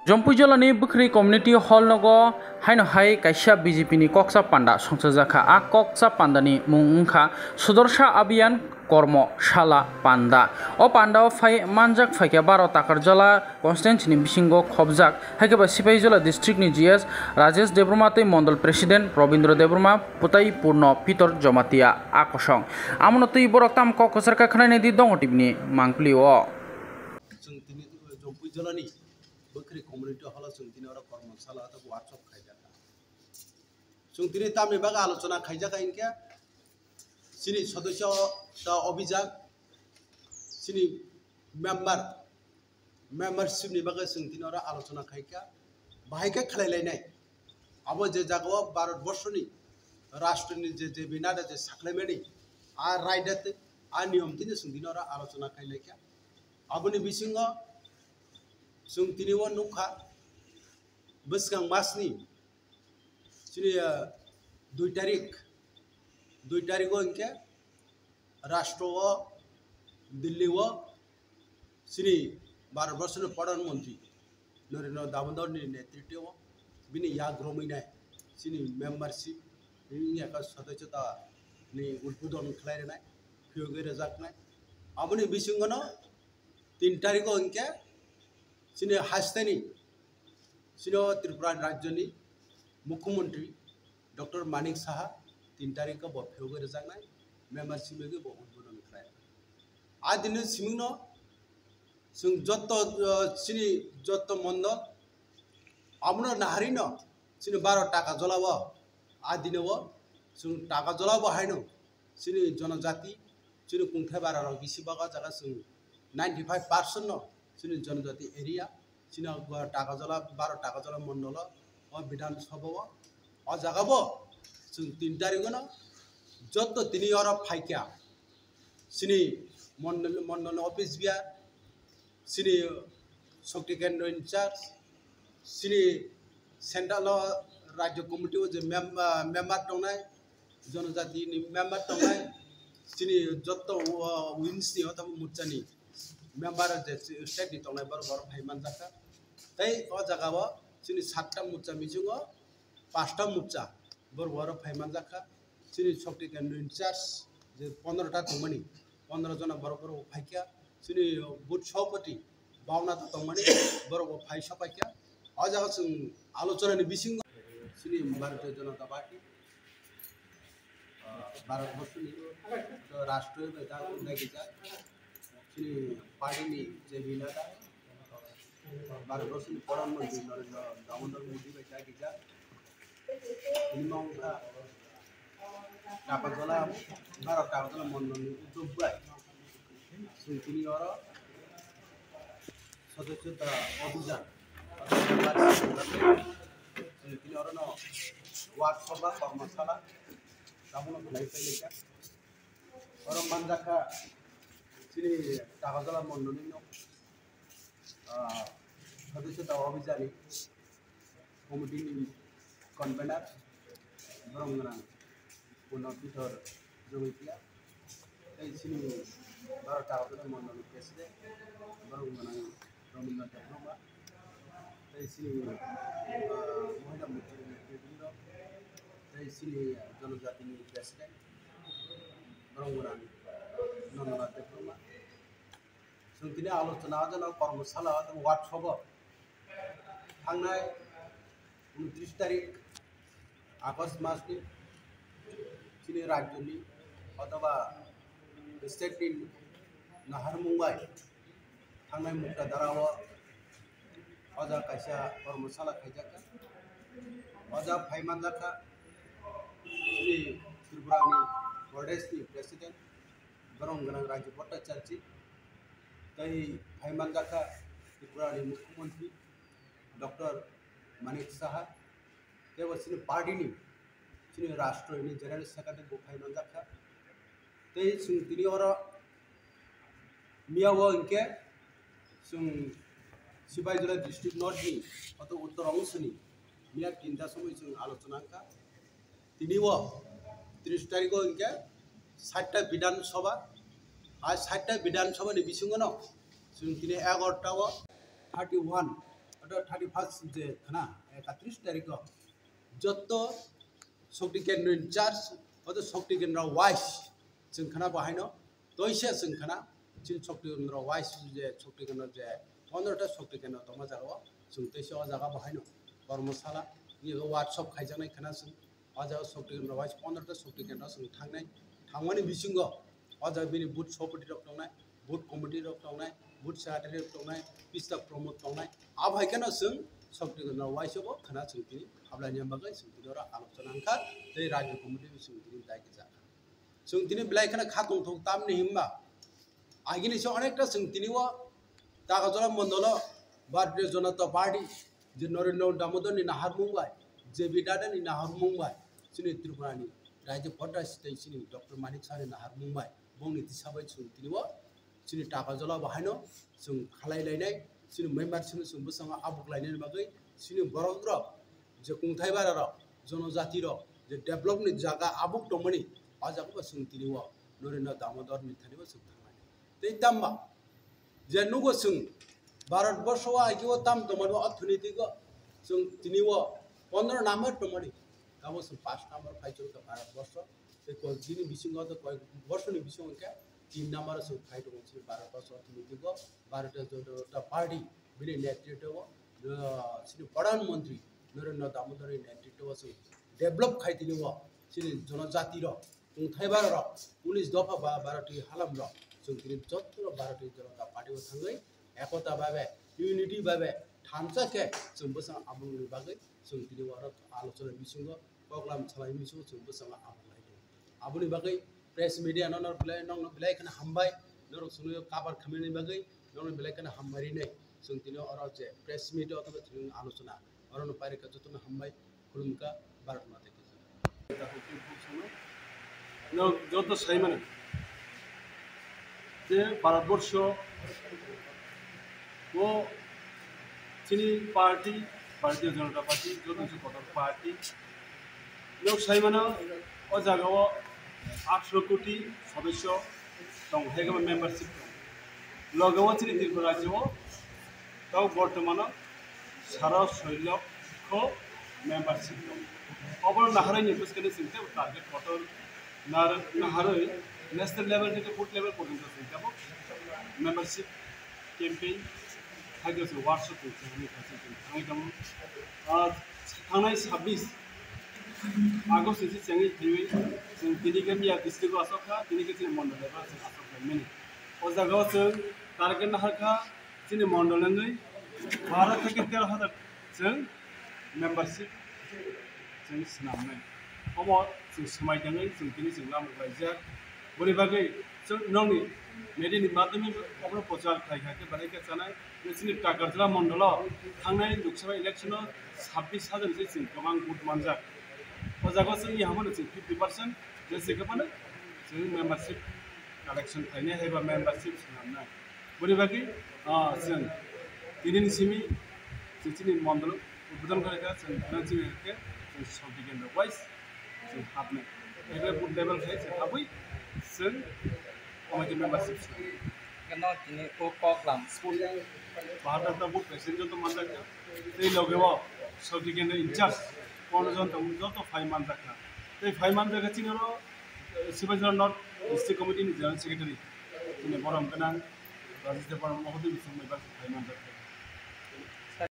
जम्पु जिल्लानि बुख्रि community hall नगो हाइन हाय काइसा BJP नि कक्सा panda संसजाखा आ कक्सा पान्डानि मुं ओंखा सुदर्शा अभियान कर्मशाला पान्डा ओ पान्डाव फाइ मानजाक फाइका 12 ताकार जला कन्स्टिट्युन्सिनि बिसिंगो खबजाक हाइकेबा सिपाही जिल्ला डिस्ट्रिक्टनि जीएस राजेश देब्रमाते मण्डल प्रेसिडेन्ट रवीन्द्र देब्रमा पुताई पूर्ण पितर जमातिया आकसं आमनतै बरक ताम ककसरका खनायनि दि दङ टिपनि मांप्लिओ जों दिनै जम्पु जिल्लानि बुख्रि कम्युनिटी हल जों दिनै कर्मशाला वार्कशप खायजाखा जों दिनै तामनि बागै आलोचना खायजाखा इनके सिनि सदस्य अभिजात सिनि मेम्बारशिपनि बागै जों दिनै आलोचना खायखा बाहायखा खालायलायनाय अब जे जागाव भारतवर्षनि राष्ट्रनि जे बिनाद जे साख्लायमानि आ रायदात आ नियम दिनै जों दिनै आलोचना खायलायखा आबनि बिसिङाव जों दिनै नुखा बोसगां मासनि दिनै 2 तारिखआव इनके राष्ट्रआव दिल्लीआव श्री भारतवर्षनि प्रधानमंत्री नरेंद्र दामोदरनि नेतृत्वआव बिनि याग्रमैनाय सिनि मेम्बारशिप एक सदस्यता नि उद्बोधन खालायनाय फियोगे रोजाकनाय आबनि बिसिङाव 3 तारिखआव इनके सिनि हास्तानि सिनो त्रिपुरा राज्यनि मुख्यमंत्री डॉक्टर मानिक साहा 3 तारिखआव फियोगे रोजाकनाय मेम्बारशिप में उद्बोधन खालाय आ दिन सिमिंनो जों सिनि जत्त मंडल आमनो नाहारिनो सिनि 12 टाका जलाव आ दिनव जों टाका जलाव हायनो सिनि जनजाति सिनि कुंथाय बारा गिसिबागा जागा जों 95% नो सिनि जनजाति एरिया सिनि टाका जला 12 टाका जला मंडल और विधानसभा और जागाव जों 3 तारिखनो जत्त दिनै फाइका सिनि मंडल ऑफिस बिया सिनि शक्ति केंद्र इंचार्ज सिनि सेंट्रल राज्य कमिटी जो मेम्बर दंनाय जनजाति मेम्बर दंनाय सिनि जत्त विंसनि अथवा मुचानि मेम्बर जे स्टेट नि दंनाय बर फाइमान जाखा तै अ जागाव सिनि 7टा मुचा मिजुङो 5टा मुचा बर फाइमान जाखा सिनि शक्ति केंद्र इंचार्ज जे 15टा दंमनि 15 जना बर फाइका सिनि बुथ सभापति 52 दंमनि बर फाइसा फाइका अ जागा जों आलोचनानि बिसिङ सिनि भारतीय जनता पार्टी भारतवर्षनि राष्ट्रीय नेता नागिजा सिनि पार्टीनि जे बिनादा भारतवर्षनि प्रधानमंत्री नरेंद्र दामोदर मोदी बायसा गिजा निमांखा टाका जला 12 टाका जला मंडलनि उद्बोधन जों दिनै सदस्यता अभियान वार्कशप कर्मशाला दामुनो खालायफैलेखा और मानजाखा सिनि टाकाजला मंडलनि सदस्यता अभियान कमिटी कन्वेनर ब्रह्मगना पूर्ण पितर जमैतिया सिनि 12 टाकाजला मंडल प्रेसिडेंट ब्रह्मगना रवीन्द्र देब्रमा सिनि महिला मुख्य नेतृत्व सिनि जनजाति प्रेसिडेंट ब्रह्मगना नंदना देब्रमा जों दिनै आलोचना जना कर्मशाला वार्कशप थांनाय 29 तारिख आगस्ट मासनि सिनि राज्यनि अथवा स्टेटनि नाहार मुंबाइ थांनाय मुक्ता दाराव अजा कायसा कर्मशाला खायजाखा अजा फाइमान जाखा सिनि त्रिपुरानि प्रदेशनि प्रेसिडेंट ब्रह्मगना राज्य भट्टाचार्य तै फाइमान जाखा त्रिपुरानि मुख्यमंत्री डॉक्टर मानिक साहा तेव सिनि पार्टीनि सिनि राष्ट्रनि जनरल सेक्रेटारि फाइमान जाखा तै जों दिनै मियाव इनके जों सिपाही जिला डिस्ट्रिक्ट नर्थनि अथवा उत्तर अंशनि मिया 3टा समय जों आलोचना का दिनै 30 तारिखआव इनके 7टा विधानसभा आज 7टा विधानसभानि बिसिङाव जों दिनै 11टाव 31 ওটা 31 যে খানা 31 তারিখ যত শক্তি কেন্দ্র ইনচার্জ অত শক্তি কেন্দ্র ওয়াইস जों खाना बाहायनो तयसे जों खाना चिन शक्ति केन्द्र वाइस जे शक्ति केन्द्र जे 15टा शक्ति केन्द्र दमा जागाव जों तयसे अ जागा बाहायनो कर्मशाला नि वर्कशॉप खायजानाय खाना जों अ जागा शक्ति केन्द्र वाइस 15टा शक्ति केन्द्र जों थांनायनि बिसिंग अ जागा बिनि बुथ सभापति रक दंनाय बुथ कमिटि रक दंनाय बुथ सेक्रेटारि रक दंनाय पिस्ता प्रमोद दंनाय आबायखाना जों शक्ति केन्द्र वाइसबो खाना जों बिनि हाबलानि बागै जों बिनि आलोचना अंखा दै राज्य कमिटि जों बिनि दायके जा जों दिनै बिलाइखौनो खाथं थं तामनि हिम्बा आगिनि से अनेकटा जों दिनैवा दागाजला मण्डल भारतीय जनता पार्टी जे नरेन्द्र दामोदरनि नाहार मुंबाय जे बिदादानि नाहार मुंबाय जोंनि त्रिपुरानि राज्य भद्रा स्टेटनि डक्टर मानिक साहनि नाहार मुंबाय बंनि दिसाबाय जों दिनैवा जोंनि दागाजला बाहायनो जों खालायलायनाय जोंनि मेम्बारसिम जों बेसेबां आबुक लायनायनि बागै जोंनि बर'फोर जे खुंथाय बारार जनजातिर जे डेभलपनि जागा आबुक दंमोन आजाको जों दिनैवा नरेन्द्र दामोदरनि थाखायबो जों थांनाय दै दामबा जे नुगो जों भारतबर्षआ आइगो दाम दंमोन अर्थनीतिक जों दिनैवा 15 नम्बर दंमोन गाबो जों 5 नम्बर फाइजो का भारतबर्ष जे को दिनै बिसिंग त कय वर्षनि बिसिंग के 3 नम्बर जों फाइट दंसै भारतबर्ष अर्थनीतिक भारतीय जनता पार्टी बिनि नेतृत्व श्री प्रधानमंत्री नरेन्द्र दामोदरनि नेतृत्व जों डेभलप खायदिनैवा जोंनि जनजातिर खुंथाय बारार 19 दफा भारतीय हालाम जों दिनै जत्तर भारतीय जनता पार्टी थाङै एकता भावे यूनिटी भावे थामसाके जों बेसेबां आबुंनि बागै जों दिनै आलोचना बिसिंग प्रग्राम सालायनि बिसिंग जों बेसेबां आबुं लायदों आबुनि बागै प्रेस मिडिया नन बिलाइखौनो हामबाय नर सुनो काबार खालामनायनि बागै नन बिलाइखौनो हामबारिनाय जों दिनै अर जे प्रेस मिडिया अथवा जों आलोचना अरन पारिका जतन हामबाय खुलुमका भारत माता की যত সাই মানে যে ভারতবর্ষ ও চিনি পার্টি ভারতীয় জনতা পার্টি যত কত পার্টি লোক সাই মানে ও জায়গাও 18 কোটি সদস্য দং হেগম মেম্বারশিপ লগেও চিনি ত্রিপুরা রাজ্য তাও বর্তমানে 16 লক্ষ মেম্বারশিপ দং অবর নাহারাইনি পুস্কানি সিংতে টার্গেট কত नाहारै नेशनल लेवल থেকে बुथ लेवल पर्यन्त जों मेम्बारशिप कैम्पेन थागोसो वार्कशप थांनाय 26 आगस्ट से जोंनि जों दिनै मिया डिस्ट्रिक्ट आसखा दिनै जोंनि मण्डल एबा जों आसखा मेन ओ जायगायाव जों टार्गेट नाहारखा जोंनि मण्डलनि 12 থেকে 13,000 जों मेम्बारशिप जों सिनामनाय अमर जों समायदोङै जों दिनै जों लामलायजा बोरै बागै जों नंनि मेडिनि माध्यमिक अब्र प्रचार खायखाके बानायके जानाय नोंसिनि कागारजला मण्डलाव थांनाय लोकसभा इलेक्शनाव 26,000 जों गोबां बुथ मोनजाक ओ जायगायाव जोंनि हामोन जों 50% जेसे गोबां जों मेम्बारशिप कालेक्शन थायनाय एबा मेम्बारशिप खालामनाय बोरै बागै जों दिनैसिमि जोंनि मण्डल उद्बोधन खालामगा जों नांसिनके जों शक्ति केन्द्र वाइस जों हाबनाय एबा बुथ लेवल खाय जों हाबै जों कमिटि मेम्बारशिप केनो दिनै को कक्लाम भारत बुथ प्रेसिडेंट तो मानजाका दै लगेवा शक्ति केन्द्र इनचार्ज कोनजन तो जतो 5 मानजाका दै 5 मानजाका चिनरो शिवजन north district committee general secretary दिनै बरम गोनां राजेश देवर महोदय बिसम मेम्बार 5 मानजाका